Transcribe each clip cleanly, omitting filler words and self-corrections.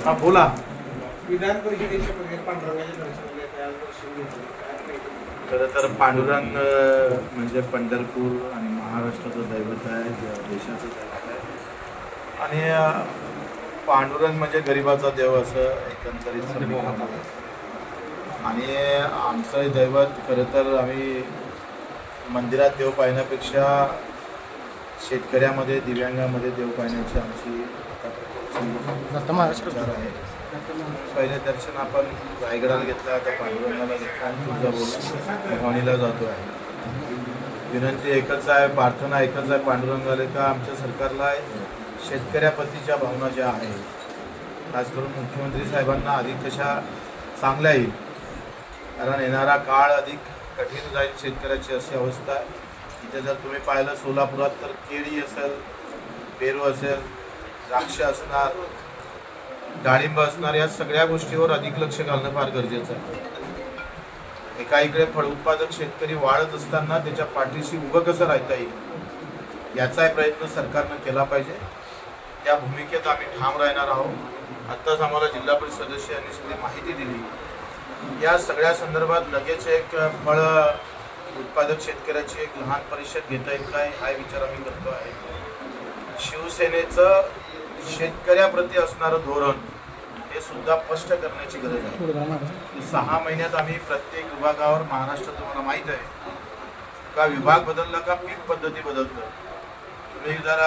हा बोला. विधान परिषदेच्या पांडुरंगाच्या दर्शनाला त्यावर दर्शन घेतलं. खरं तर पांडुरंग म्हणजे पंढरपूर आणि महाराष्ट्राचं दैवत आहे, देशाचं दैवत आहे. आणि पांडुरंग म्हणजे गरिबाचा देव असं एकंदरीत समजलं. आणि आमचं दैवत खरं तर आम्ही मंदिरात देव पाहण्यापेक्षा शेतकऱ्यामध्ये दिव्यांगामध्ये देव पाहण्याची आमची विचार आहे. पहिले दर्शन आपण रायगडाला घेतलं, आता पांडुरंगाला घेतलं आणि तुळजाभवानी भवानीला जातो आहे. विनंती एकच आहे, प्रार्थना एकच आहे पांडुरंगाला का आमच्या सरकारला शेतकऱ्याप्रतीच्या भावना ज्या आहेत, खास करून मुख्यमंत्री साहेबांना अधिक कशा चांगल्या येईल. कारण येणारा काळ अधिक कठीण जाईल शेतकऱ्याची अशी अवस्था आहे. इथे जर तुम्ही पाहिलं सोलापुरात तर केळी असेल, पेरू असेल, द्राक्ष असणार, डाळिंब असणार, या सगळ्या गोष्टीवर अधिक लक्ष घालणं फार गरजेचं आहे. एका इकडे फळ उत्पादक शेतकरी वाढत असताना त्याच्या पाठीशी उभं कसं राहता येईल याचाही प्रयत्न सरकारनं केला पाहिजे. त्या भूमिकेत आम्ही ठाम राहणार आहोत. आत्ताच आम्हाला जिल्हा परिषद सदस्यांनी सगळी माहिती दिली. या सगळ्या संदर्भात लगेच एक फळ उत्पादक शेतकऱ्याची एक लहान परिषद घेता येईल काय हा विचार आम्ही करतो आहे. शिवसेनेचं शेतकऱ्याप्रती असणारं धोरण हे सुद्धा स्पष्ट करण्याची गरज आहे. 6 महिन्यात आम्ही प्रत्येक विभागावर महाराष्ट्रात तुम्हाला माहीत आहे का विभाग बदलला का पीक पद्धती बदलतं. तुम्ही जर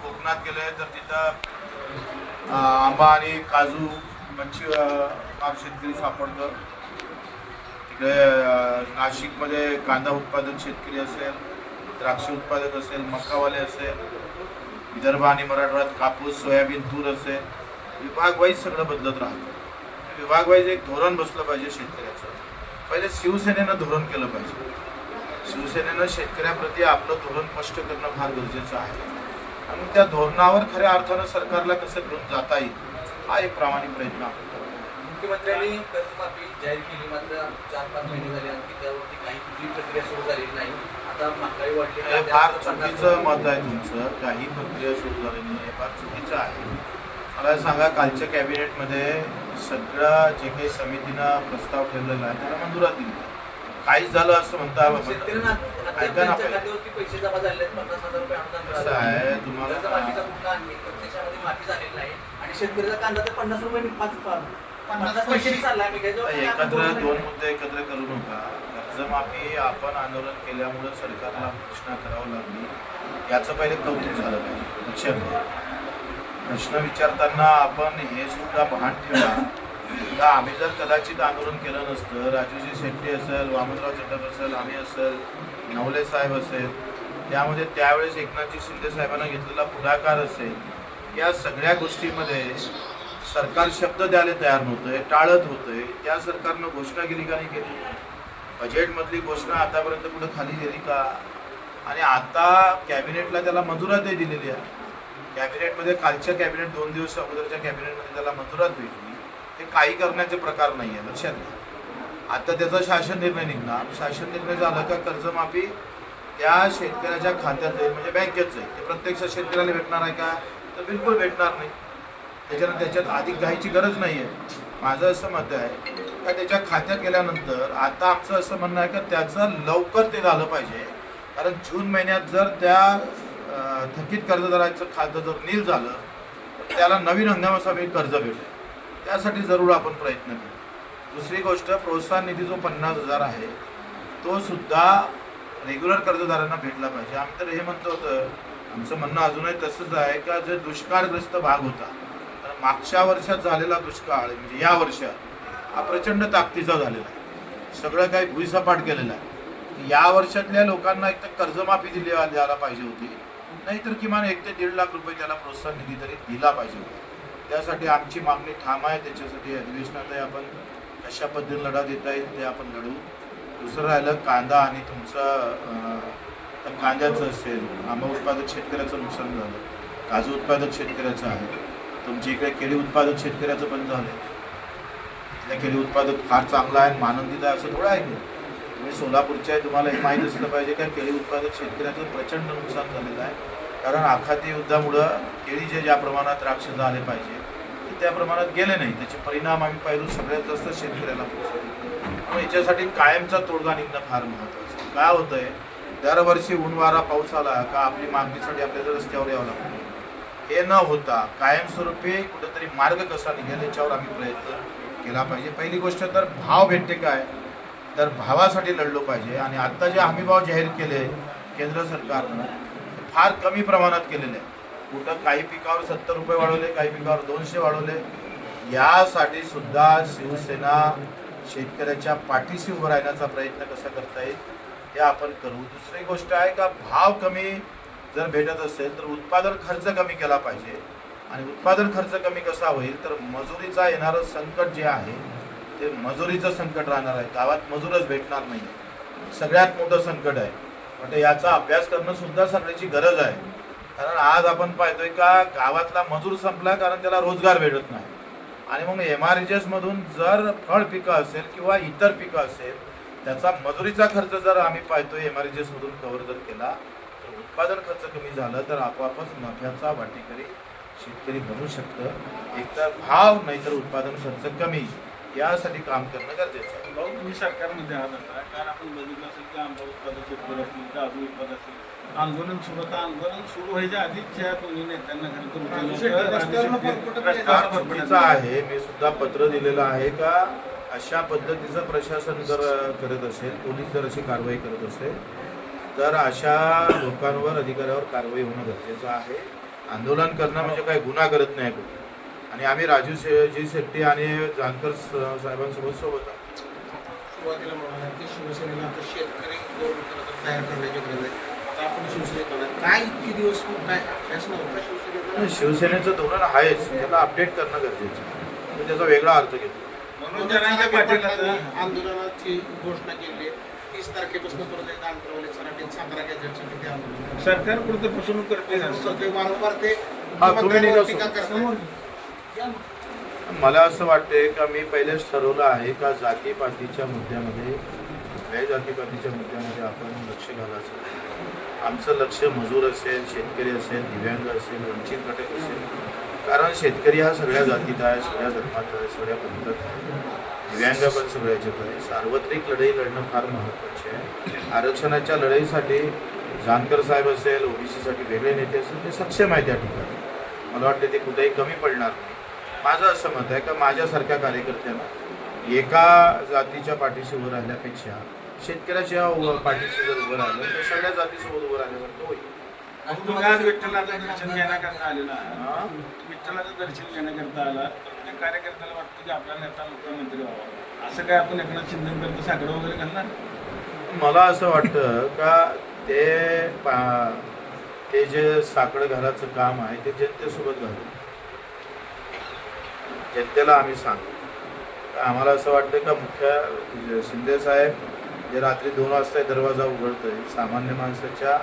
कोकणात गेले तर तिथं आंबा आणि काजू मच्छी शेतकरी सापडतं. तिकडे नाशिकमध्ये कांदा उत्पादक शेतकरी असेल, द्राक्ष उत्पादक असेल, मकावाले असेल, विदर्भ आणि मराठवाड्यात कापूस, सोयाबीन, तूर असेल. विभाग वाईज सगळं बदलत राहतं. विभाग वाईज एक धोरण बसलं पाहिजे शेतकऱ्याचं. पहिले शिवसेनेनं धोरण केलं पाहिजे. शिवसेनेनं शेतकऱ्याप्रती आपलं धोरण स्पष्ट करणं फार गरजेचं आहे. आणि त्या धोरणावर खऱ्या अर्थानं सरकारला कसं घेऊन जाता येईल हा एक प्रामाणिक प्रयत्न आहे. मुख्यमंत्र्यांनी कर्जमाफी जाहीर केली, मात्र 4-5 महिने झाले आणखी त्यावरती काही कुठली प्रक्रिया सुरू झालेली नाही. आता महागाई वाढली, हे फार चुकीचं मत आहे तुमचं. काही प्रक्रिया सुरू झाली नाही हे फार चुकीचं आहे. मला सांगा, कालच्या कॅबिनेटमध्ये सगळं जे काही समितीनं प्रस्ताव ठेवलेला आहे त्याला मंजुरात दिली. काहीच झालं असं म्हणता ऐका ना. पैसे जमा झाले आहेत, 50,000 रुपये अनुदान कसं आहे तुम्हाला प्रत्यक्षामध्ये माफी झालेली नाही आणि शेतकऱ्याचा कांदा तर 50 रुपये 50 पैसे चालला. एकत्र दोन मुद्दे एकत्र करू नका. कर्जमाफी आपण आंदोलन केल्यामुळे सरकारला घोषणा करावं लागली याचं पहिले कौतुक झालं पाहिजे. लक्षात घ्या, प्रश्न विचारताना आपण हे सुद्धा भान ठेवा का आम्ही जर कदाचित आंदोलन केलं नसतं, राजूजी शेट्टी असेल, वामनराव चटप असेल, आम्ही असेल, नवले साहेब असेल, त्यामध्ये त्यावेळेस एकनाथजी शिंदे साहेबांना घेतलेला पुढाकार असेल, या सगळ्या गोष्टीमध्ये सरकार शब्द द्यायला तयार नव्हतंय, टाळत होतंय. त्या सरकारनं घोषणा केली का नाही केली? बजेटमधली घोषणा आतापर्यंत कुठं खाली गेली का? आणि आता कॅबिनेटला त्याला मंजुरातही दिलेली आहे. कॅबिनेटमध्ये कालच्या कॅबिनेट 2 दिवस अगोदरच्या कॅबिनेटमध्ये त्याला मंजुरात भेटली. ते काही करण्याचे प्रकार नाही आहे, लक्षात घ्या. आता त्याचा शासन निर्णय निघणार. शासन निर्णय झाला का कर्जमाफी त्या शेतकऱ्याच्या खात्यात जाईल, म्हणजे बँकेत जाईल. ते प्रत्यक्ष शेतकऱ्याला भेटणार आहे का? तर बिलकुल भेटणार नाही. त्याच्यात अधिक घाईची गरज नाही आहे. माझं असं मत आहे का त्याच्या खात्यात गेल्यानंतर आता आमचं असं म्हणणं आहे का त्याचं लवकर ते झालं पाहिजे. कारण जून महिन्यात जर त्या थकीत कर्जदाराचं खातं जर नील झालं तर त्याला नवीन हंगामासाठी कर्ज भेटेल. त्यासाठी जरूर आपण प्रयत्न करू. दुसरी गोष्ट, प्रोत्साहन निधी जो 50,000 आहे तो सुद्धा रेग्युलर कर्जदारांना भेटला पाहिजे. आम्ही तर हे म्हणतो होतं, आमचं म्हणणं अजूनही तसंच आहे का जे दुष्काळग्रस्त भाग होता, तर मागच्या वर्षात झालेला दुष्काळ म्हणजे या वर्षात हा प्रचंड ताकदीचा झालेला आहे. सगळं काही भुईसपाट केलेलं आहे. या वर्षातल्या लोकांना एक तर कर्जमाफी द्यायला पाहिजे होती, नाहीतर किमान 1 ते 1.5 लाख रुपये त्याला प्रोत्साहन निधी तरी दिला पाहिजे होता. त्यासाठी आमची मागणी ठाम आहे. त्याच्यासाठी अधिवेशनातही आपण कशा पद्धतीने लढा देता येईल ते आपण लढवू. दुसरं राहिलं कांदा आणि तुमचं कांद्याचं असेल, आंबा उत्पादक शेतकऱ्याचं नुकसान झालं, काजू उत्पादक शेतकऱ्याचं आहे, तुमच्या इकडे केळी उत्पादक शेतकऱ्याचं पण झालं. इथल्या केळी उत्पादक फार चांगला आहे, आनंदित आहे असं थोडं आहे की तुम्ही सोलापूरचे आहे, तुम्हाला हे माहीत असलं पाहिजे का केळी उत्पादक शेतकऱ्याचं प्रचंड नुकसान झालेलं आहे. कारण आखाती युद्धामुळं केळी ज्या प्रमाणात द्राक्ष झाले पाहिजे ते त्या प्रमाणात गेले नाही. त्याचे परिणाम आम्ही पाहिलो सगळ्यात जास्त शेतकऱ्याला पोहोचले. त्यामुळे याच्यासाठी कायमचा तोडगा निघणं फार महत्त्वाचं आहे. काय होतंय, दरवर्षी ऊन वारा पाऊस आला का आपली मागणीसाठी आपल्याला रस्त्यावर यावं लागतं. हे न होता कायमस्वरूपी कुठेतरी मार्ग कसा निघेल याच्यावर आम्ही प्रयत्न केला पाहिजे. पहिली गोष्ट तर भाव भेटते काय, तर भावासाठी लढलो पाहिजे. आणि आत्ता जे हमीभाव जाहीर केले केंद्र सरकारनं फार कमी प्रमाणात केलेले आहे. कुठं काही पिकावर 70 रुपये वाढवले, काही पिकावर 200 वाढवले. यासाठी सुद्धा शिवसेना शेतकऱ्याच्या पाठीशी उभं राहण्याचा प्रयत्न कसा करता येईल हे आपण करू. दुसरी गोष्ट आहे का, भाव कमी जर भेटत असेल तर उत्पादन खर्च कमी केला पाहिजे. आणि उत्पादन खर्च कमी कसा होईल तर मजुरीचा येणारं संकट जे आहे ते मजुरीचं संकट राहणार आहे. गावात मजूरच भेटणार नाही, सगळ्यात मोठं संकट आहे. म्हणजे याचा अभ्यास करणं सुद्धा सगळ्याची गरज आहे. कारण आज आपण पाहतोय का गावातला मजूर संपला कारण त्याला रोजगार भेटत नाही. आणि मग MRHS मधून जर फळ पिकं असेल किंवा इतर पिकं असेल त्याचा मजुरीचा खर्च जर आम्ही पाहतोय MRHS मधून कव्हर जर केला तर उत्पादन खर्च कमी झालं तर आपोआपच नफ्याचा वाटेकरी शेतकरी बनू शकतं. एकतर भाव नाहीतर उत्पादन खर्च कमी, यासाठी काम करणं गरजेचं आहे. भाऊ, तुम्ही सरकारमध्ये आहात आता, कारण आपण बघितलं असेल की आंबा उत्पादक शेतकरी असतील, काजू उत्पादक असेल, आंदोलन सुरू होतं. आंदोलन सुरू व्हायच्या आधीच ज्या दोन्ही नेत्यांना खरं तर चुकीचं आहे. मी सुद्धा पत्र दिलेलं आहे का अशा पद्धतीचं प्रशासन जर करत असेल, पोलीस जर अशी कारवाई करत असेल तर अशा लोकांवर अधिकाऱ्यावर कारवाई होणं गरजेचं आहे. आंदोलन करणं म्हणजे काही गुन्हा करत नाही कोणी. आणि आम्ही राजूजी शेट्टी आणि जानकर साहेबांसोबत सोबत आहोत. सुरुवातीला म्हणाला की शिवसेनेला आता शेतकरी तयार करण्याची गरज आहे. आता आपण शिवसेनेकडे काय इतके दिवस काय अभ्यास नव्हता शिवसेनेचा? शिवसेनेचं धोरण आहेच, त्याला अपडेट करणं गरजेचं आहे. तो त्याचा वेगळा अर्थ घेतो. म्हणून जरांगे पाटील आता आंदोलनाची घोषणा केली. 30 तारखेपासून परत एकदा अंतरवली सराटीत 17 गॅजेटसाठी ते आंदोलन सरकार कुठे फसवणूक करते ना. ते वारंवार ते तुम्ही निघा टीका करतात. मला असं वाटते का मी पहिलेच ठरवलं आहे का जातीपातीच्या मुद्द्यामध्ये, कुठल्याही जातीपातीच्या मुद्द्यामध्ये आपण लक्ष घालायचं. आमचं लक्ष मजूर असेल, शेतकरी असेल, दिव्यांग असेल, वंचित घटक असेल. कारण शेतकरी हा सगळ्या जातीत आहे, सगळ्या धर्मात आहे, सगळ्या पंथात आहे. दिव्यांग पण सगळ्याच्यात आहे. सार्वत्रिक लढाई लढणं फार महत्त्वाचे आहे. आरक्षणाच्या लढाईसाठी जानकर साहेब असेल, ओबीसीसाठी वेगळे नेते असेल, ते सक्षम आहे त्या ठिकाणी. मला वाटते ते कुठेही कमी पडणार नाही. माझं असं मत आहे का माझ्यासारख्या कार्यकर्त्यांना एका जातीच्या पाठीशी उभं राहिल्यापेक्षा शेतकऱ्याच्या पाठीशी जर उभं राहिलं तर सगळ्या जातीसोबत उभं राहिल्यासारखं होईल. तुम्ही आज विठ्ठलाचं दर्शन घेण्याकरता आलेला आहात. विठ्ठलाचं दर्शन घेण्याकरता आला. प्रत्येक कार्यकर्त्याला वाटतं की आपला नेता मुख्यमंत्री व्हावा. असं काय आपण एकनाथ शिंदेपर्यंत साकडं वगैरे घालणार? मला असं वाटतं का ते जे साकडं घालायचं काम आहे ते जनतेसोबत घालू. जनतेला आम्ही सांगू. आम्हाला असं वाटतं का मुख्य शिंदे साहेब जे रात्री 2 वाजता दरवाजा उघडतोय, सामान्य माणसाच्या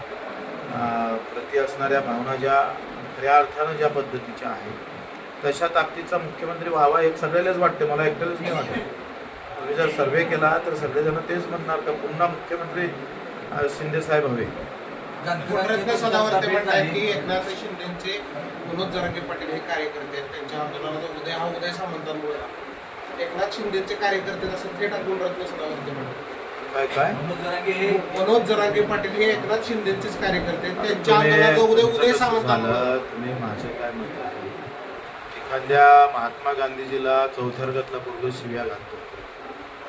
प्रति असणाऱ्या भावना ज्या खऱ्या अर्थानं ज्या पद्धतीच्या आहेत तशा ताकदीचा मुख्यमंत्री व्हावा एक सगळ्यालाच वाटते. मला एकट्यालाच नाही वाटत. तुम्ही जर सर्वे केला तर सगळेजण तेच म्हणणार का पुन्हा मुख्यमंत्री शिंदे साहेब हवे. प्रयत्न सदावर्ते म्हणतात की एकनाथ शिंदेचे मनोज जरांगे पाटील हे कार्यकर्ते आहेत. त्यांच्या आंदोलनाचा उदय सामंतांमुळे एकनाथ शिंदेचे कार्यकर्ते असं थेट गुणरत्न सदावर्ते म्हणतात. काय मनोज जरांगे पाटील हे एकनाथ शिंदेचेच कार्यकर्ते आहेत. त्यांच्या आंदोलनाचा उदय सामंतांमुळे. तुम्ही माझं काय मत आहे, एखाद्या महात्मा गांधीजीला चौथर्गतला पूर्व शिव्या घालतो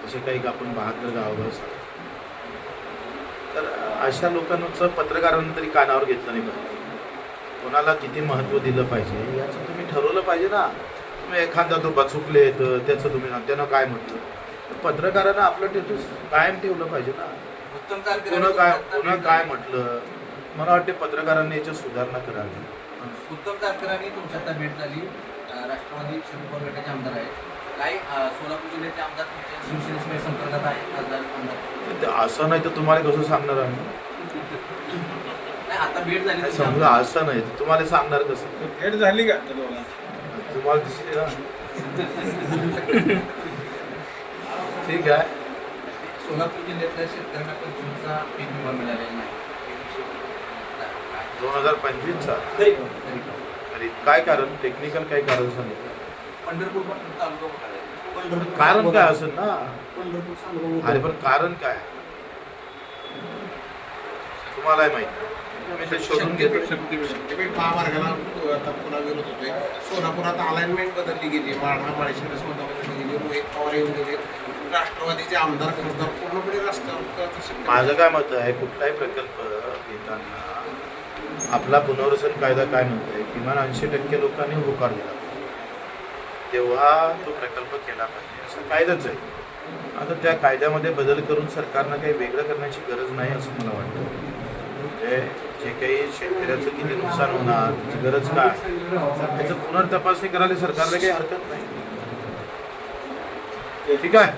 असे काही आपण 72 गावावर सांगतो. तर अशा लोकांचं पत्रकारांनी तरी कानावर घेतलं नाही पाहिजे. कोणाला किती महत्त्व दिलं पाहिजे याचं तुम्ही ठरवलं पाहिजे ना. तुम्ही एखादा तो बचुकले तर त्याचं तुम्ही त्यानं काय म्हटलं, तर पत्रकारांना आपलं स्टेटस कायम ठेवलं पाहिजे ना. कोणा काय म्हटलं. मला वाटते पत्रकारांनी याच्यात सुधारणा करावी. उत्तम जानकरांनी तुमच्या आता भेट झाली. राष्ट्रवादी शरद पवार गटाचे आमदार आहेत. काही सोलापूर जिल्ह्याचे आमदार तुमच्या शिवसेनेशिवाय संपर्कात आहेत. आमदार असं नाही तर तुम्हाला कसं सांगणार आम्ही. नाही, आता भेट झाली. समजा असं नाही तर तुम्हाला सांगणार कसं. भेट झाली का तुम्हाला दिसली ना. ठीक आहे. सोलापूर जिल्ह्यातल्या शेतकऱ्यांना 25चा पीक विमा मिळालेला नाही. 2025चा तरी काय कारण, टेक्निकल काय कारण सांगितलं. पंढरपूर पण तालुका मोठा आहे. कारण काय असेल ना? पंढरपूर सांगोला अरे पण कारण काय तुम्हालाही माहिती मी ते शोधून घेतो. शक्तीपीठ महामार्गाला आता पुन्हा विरोध होतोय. सोलापुरात अलाइनमेंट बदलली गेली. माढा माळशिरस बदलली गेली. रोहित पवार येऊन गेले. राष्ट्रवादीचे आमदार खासदार पूर्णपणे रस्त्यावर. माझं काय मत आहे, कुठलाही प्रकल्प घेताना आपला पुनर्वसन कायदा काय म्हणतोय, किमान 80% लोकांनी होकार दिला तेव्हा तो प्रकल्प केला पाहिजे असं कायदाच आहे. आता त्या कायद्यामध्ये बदल करून सरकारनं काही वेगळं करण्याची गरज नाही असं मला वाटतं. म्हणजे जे काही शेतकऱ्याचं किती नुकसान होणार, त्याची गरज काय, त्याचं पुनर्तपासणी करायला सरकारला काही हरकत नाही. ठीक आहे.